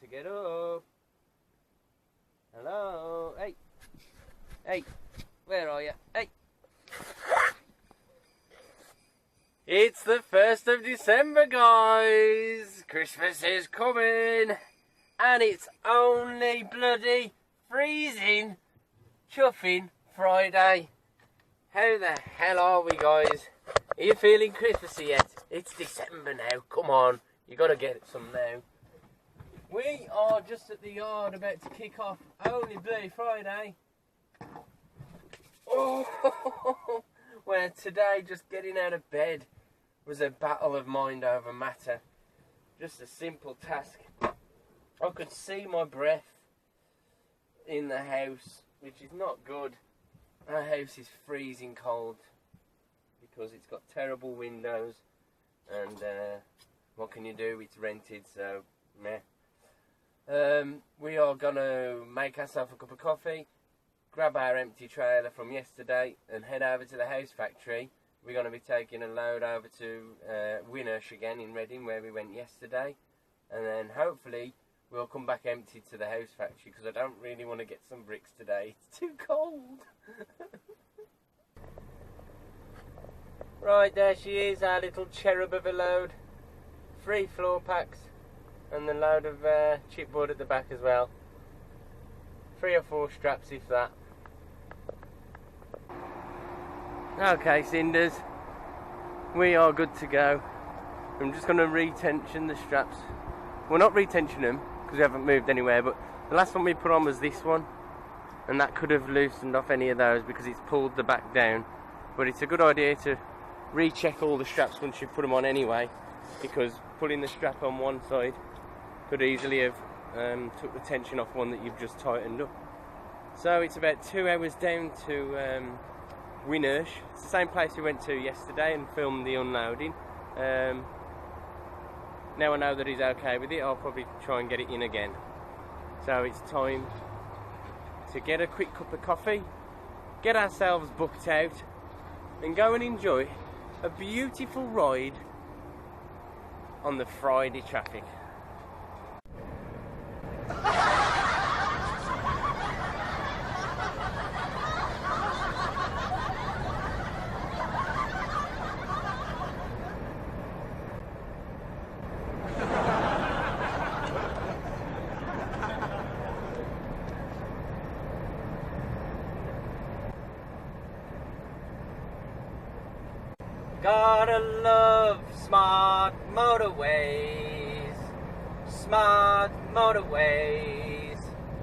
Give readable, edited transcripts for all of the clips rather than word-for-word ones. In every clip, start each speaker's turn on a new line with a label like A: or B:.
A: to get up. Hello? Hey. Hey. Where are you? Hey. It's the 1st of December, guys. Christmas is coming. And it's only bloody freezing, chuffing Friday. How the hell are we, guys? Are you feeling Christmassy yet? It's December now. Come on. You got to get some now. We are just at the yard about to kick off. Only bloody Friday. Oh, well, today just getting out of bed was a battle of mind over matter. Just a simple task. I could see my breath in the house, which is not good. Our house is freezing cold because it's got terrible windows, and what can you do? It's rented, so meh. We are gonna make ourselves a cup of coffee, grab our empty trailer from yesterday and head over to the house factory. We're going to be taking a load over to Winnersh again in Reading, where we went yesterday, and then hopefully we'll come back empty to the house factory, because I don't really want to get some bricks today. It's too cold. Right, there she is, our little cherub of a load. 3 floor packs and the load of chipboard at the back as well. 3 or 4 straps, if that. Okay, Cinders, we are good to go. I'm just going to retension the straps. Well, not retension them, because we haven't moved anywhere, but the last one we put on was this one, and that could have loosened off any of those because it's pulled the back down. But it's a good idea to recheck all the straps once you put them on anyway, because pulling the strap on one side could easily have took the tension off one that you've just tightened up. So it's about 2 hours down to Winnersh. It's the same place we went to yesterday and filmed the unloading. Now I know that he's okay with it, I'll probably try and get it in again. So it's time to get a quick cup of coffee, get ourselves booked out, and go and enjoy a beautiful ride on the Friday traffic. Gotta love smart motorways, smart motorways,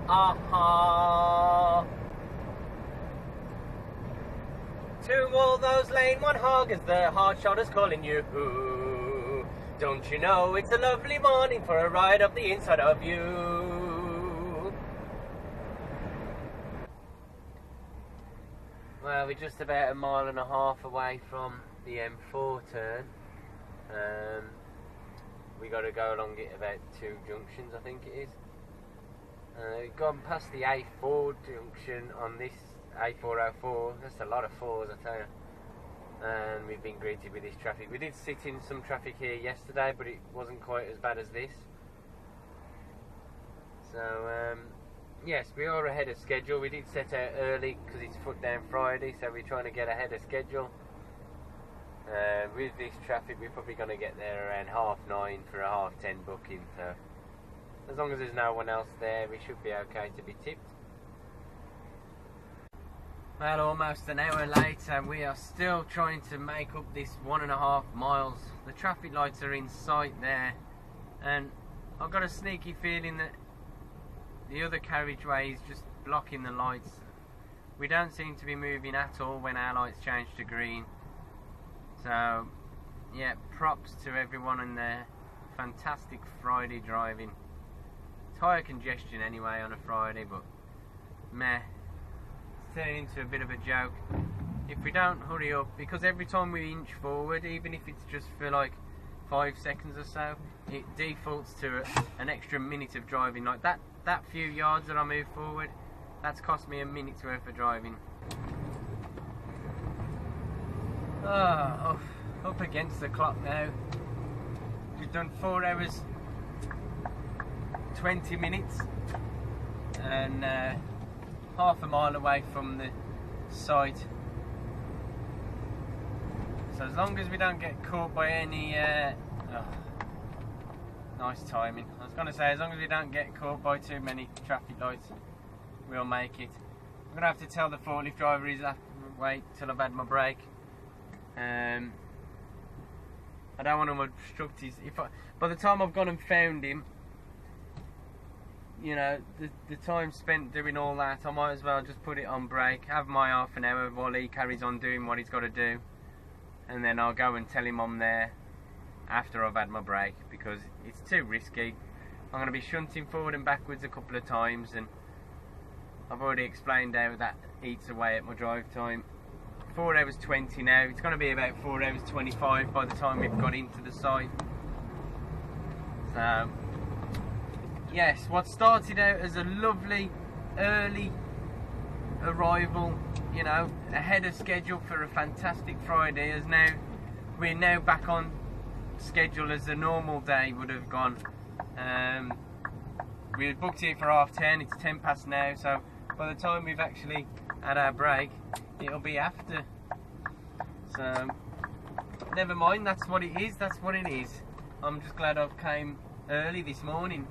A: aha. To all those lane 1 hoggers, the hard shot is calling you. Don't you know it's a lovely morning for a ride up the inside of you? Well, we're just about 1.5 miles away from the M4 turn. We got to go along it about 2 junctions, I think it is. We've gone past the A4 junction on this A404. That's a lot of 4s, I tell you. And we've been greeted with this traffic. We did sit in some traffic here yesterday, but it wasn't quite as bad as this. So yes, we are ahead of schedule. We did set out early because it's Foot Down Friday, so we're trying to get ahead of schedule. With this traffic, we're probably going to get there around 9:30 for a 10:30 booking, so as long as there's no one else there, we should be okay to be tipped. Well, almost an hour later, we are still trying to make up this 1.5 miles. The traffic lights are in sight there, and I've got a sneaky feeling that the other carriageway is just blocking the lights. We don't seem to be moving at all when our lights change to green. So, yeah, props to everyone in their fantastic Friday driving. Tyre congestion anyway on a Friday, but meh. It's turning into a bit of a joke. If we don't hurry up, because every time we inch forward, even if it's just for like 5 seconds or so, it defaults to an extra minute of driving. Like that few yards that I move forward, that's cost me a minute's worth of driving. Oh, up against the clock now. We've done 4 hours 20 minutes and half a mile away from the site. So as long as we don't get caught by any nice timing. I was going to say, as long as we don't get caught by too many traffic lights, we'll make it. I'm going to have to tell the forklift driver he's have to wait till I've had my break. I don't want to obstruct his... by the time I've gone and found him, you know, the time spent doing all that, I might as well just put it on break, have my half an hour while he carries on doing what he's got to do, and then I'll go and tell him I'm there after I've had my break, because it's too risky. I'm going to be shunting forward and backwards a couple of times, and I've already explained how that eats away at my drive time. 4 hours 20 now, it's going to be about 4 hours 25 by the time we've got into the site. So yes, what started out as a lovely early arrival, you know, ahead of schedule for a fantastic Friday, we're now back on schedule as a normal day would have gone. We had booked it for 10:30, it's 10 past now, so by the time we've actually had our break, it'll be after. So never mind, that's what it is, that's what it is. I'm just glad I've came early this morning.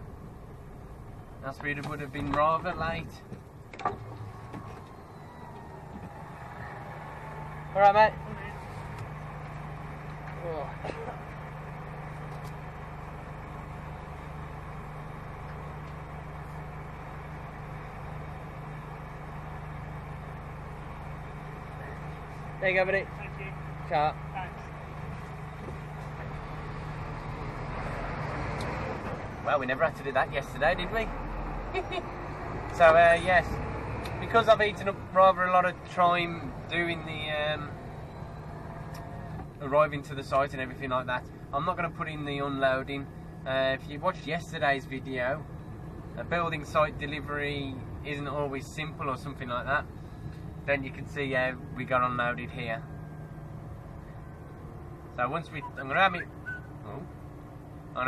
A: Else we would have been rather late. Alright, mate. Oh. There you go, buddy.
B: Thank you.
A: Ciao.
B: Thanks.
A: Well, we never had to do that yesterday, did we? So, yes, because I've eaten up rather a lot of time doing the arriving to the site and everything like that, I'm not going to put in the unloading. If you watched yesterday's video, a building site delivery isn't always simple or something like that, then you can see how we got unloaded here. So once I'm going to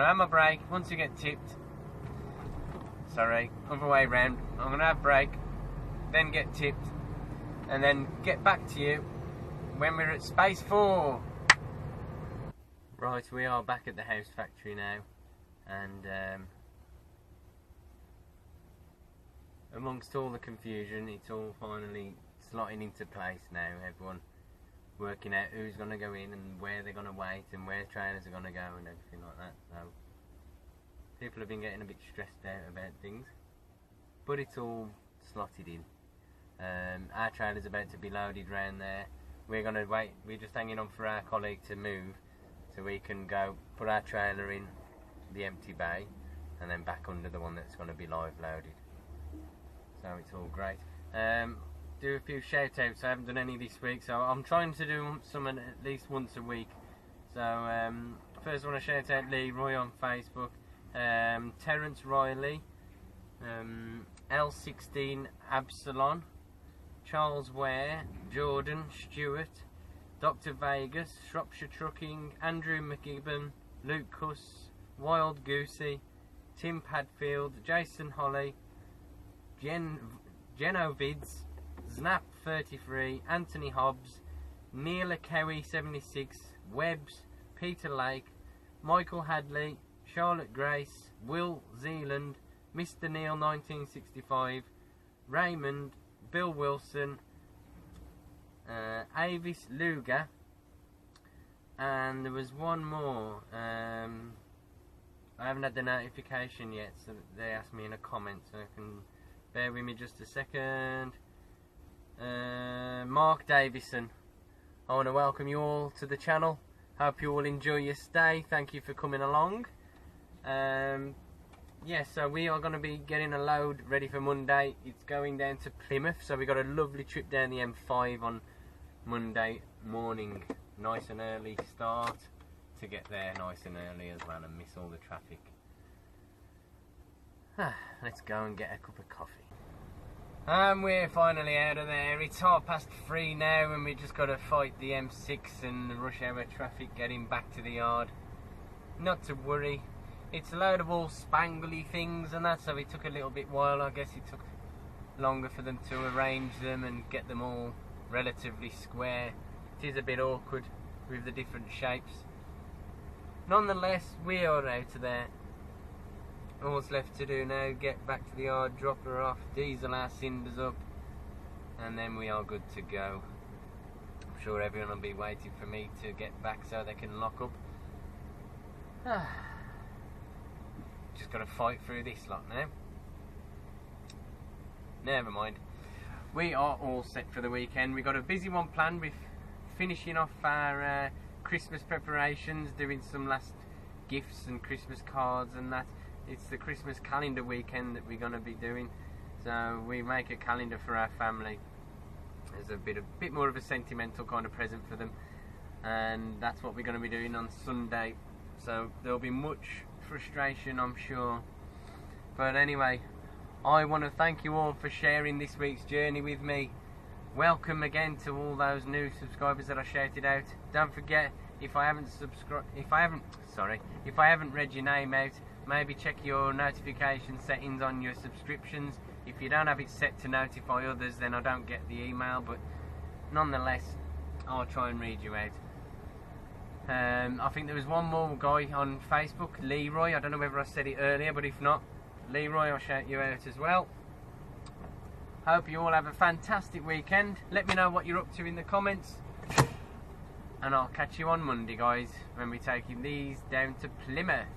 A: have my break. Once we get tipped, sorry, other way round, I'm going to have break, then get tipped, and then get back to you when we're at space 4. Right, we are back at the house factory now, and amongst all the confusion, it's all finally slotting into place now. Everyone working out who's going to go in and where they're going to wait and where trailers are going to go and everything like that. So people have been getting a bit stressed out about things, but it's all slotted in. Our trailer's about to be loaded round there. We're going to wait, we're just hanging on for our colleague to move so we can go put our trailer in the empty bay and then back under the one that's going to be live loaded. So it's all great. Do a few shout outs. I haven't done any this week, so I'm trying to do some at least once a week. So first I want to shout out Leroy on Facebook, Terence Riley, L16 Absalon, Charles Ware, Jordan Stewart, Dr. Vegas, Shropshire Trucking, Andrew McGibbon, Luke Cuss, Wild Goosey, Tim Padfield, Jason Holly, Genovids, Snap 33, Anthony Hobbs, Neil Cowie 76, Webbs, Peter Lake, Michael Hadley, Charlotte Grace, Will Zealand, Mr. Neil 1965, Raymond, Bill Wilson, Avis Luger, and there was one more. I haven't had the notification yet, so they asked me in a comment, so I can bear with me just a second. Mark Davison, I want to welcome you all to the channel. Hope you all enjoy your stay. Thank you for coming along. Yeah, so we are going to be getting a load ready for Monday. It's going down to Plymouth, so we got a lovely trip down the M5 on Monday morning. Nice and early start to get there nice and early as well and miss all the traffic. Let's go and get a cup of coffee. And we're finally out of there. It's 3:30 now and we just got to fight the M6 and the rush hour traffic getting back to the yard. Not to worry, it's a load of all spangly things and that, so it took a little bit while. I guess it took longer for them to arrange them and get them all relatively square. It is a bit awkward with the different shapes. Nonetheless, we are out of there. All that's left to do now, get back to the yard, drop her off, diesel our cinders up, and then we are good to go. I'm sure everyone will be waiting for me to get back so they can lock up. Just gotta fight through this lot now. Never mind. We are all set for the weekend. We got a busy one planned with finishing off our Christmas preparations, doing some last gifts and Christmas cards and that. It's the Christmas calendar weekend that we're going to be doing, so we make a calendar for our family as a bit more of a sentimental kind of present for them, and that's what we're going to be doing on Sunday. So there'll be much frustration, I'm sure, but anyway, I want to thank you all for sharing this week's journey with me. Welcome again to all those new subscribers that I shouted out. Don't forget, if I haven't read your name out, maybe check your notification settings on your subscriptions. If you don't have it set to notify others, then I don't get the email, but nonetheless, I'll try and read you out. I think there was one more guy on Facebook, Leroy. I don't know whether I said it earlier, but if not, Leroy, I'll shout you out as well. Hope you all have a fantastic weekend. Let me know what you're up to in the comments, and I'll catch you on Monday, guys, when we're taking these down to Plymouth.